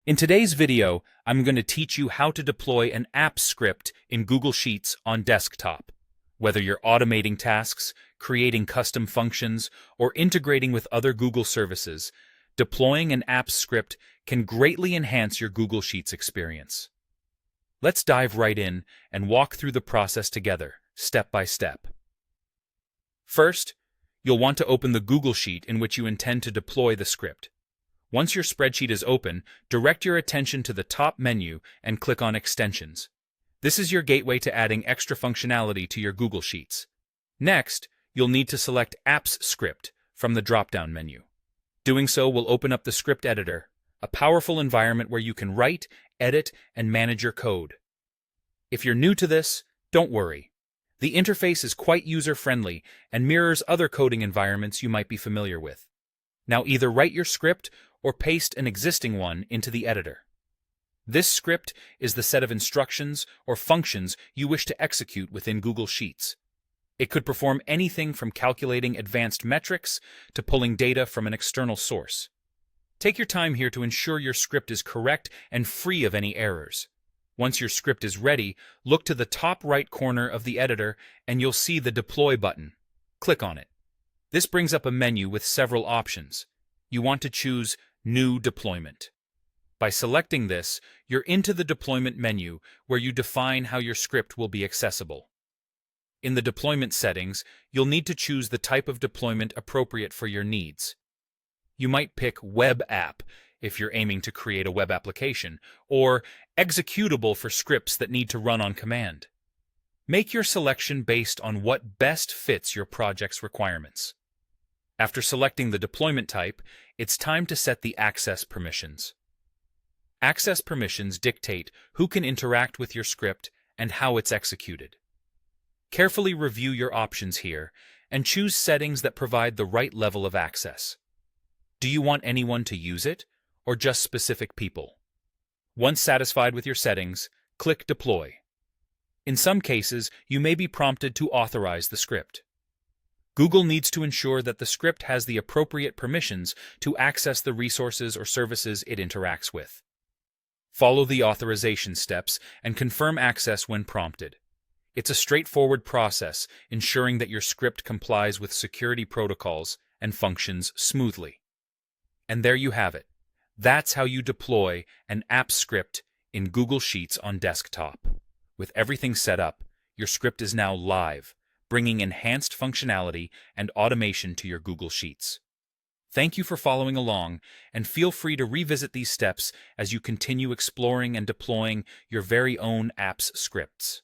In today's video, I'm going to teach you how to deploy an app script in Google Sheets on desktop. Whether you're automating tasks, creating custom functions, or integrating with other Google services, deploying an app script can greatly enhance your Google Sheets experience. Let's dive right in and walk through the process together, step by step. First, you'll want to open the Google Sheet in which you intend to deploy the script. Once your spreadsheet is open, direct your attention to the top menu and click on Extensions. This is your gateway to adding extra functionality to your Google Sheets. Next, you'll need to select Apps Script from the drop-down menu. Doing so will open up the script editor, a powerful environment where you can write, edit, and manage your code. If you're new to this, don't worry. The interface is quite user-friendly and mirrors other coding environments you might be familiar with. Now either write your script or paste an existing one into the editor. This script is the set of instructions or functions you wish to execute within Google Sheets. It could perform anything from calculating advanced metrics to pulling data from an external source. Take your time here to ensure your script is correct and free of any errors. Once your script is ready, look to the top right corner of the editor and you'll see the Deploy button. Click on it. This brings up a menu with several options. You want to choose New Deployment. By selecting this, you're into the deployment menu where you define how your script will be accessible. In the deployment settings, you'll need to choose the type of deployment appropriate for your needs. You might pick Web App if you're aiming to create a web application, or Executable for scripts that need to run on command. Make your selection based on what best fits your project's requirements. After selecting the deployment type, it's time to set the access permissions. Access permissions dictate who can interact with your script and how it's executed. Carefully review your options here and choose settings that provide the right level of access. Do you want anyone to use it, or just specific people? Once satisfied with your settings, click Deploy. In some cases, you may be prompted to authorize the script. Google needs to ensure that the script has the appropriate permissions to access the resources or services it interacts with. Follow the authorization steps and confirm access when prompted. It's a straightforward process, ensuring that your script complies with security protocols and functions smoothly. And there you have it. That's how you deploy an app script in Google Sheets on desktop. With everything set up, your script is now live, bringing enhanced functionality and automation to your Google Sheets. Thank you for following along, and feel free to revisit these steps as you continue exploring and deploying your very own apps scripts.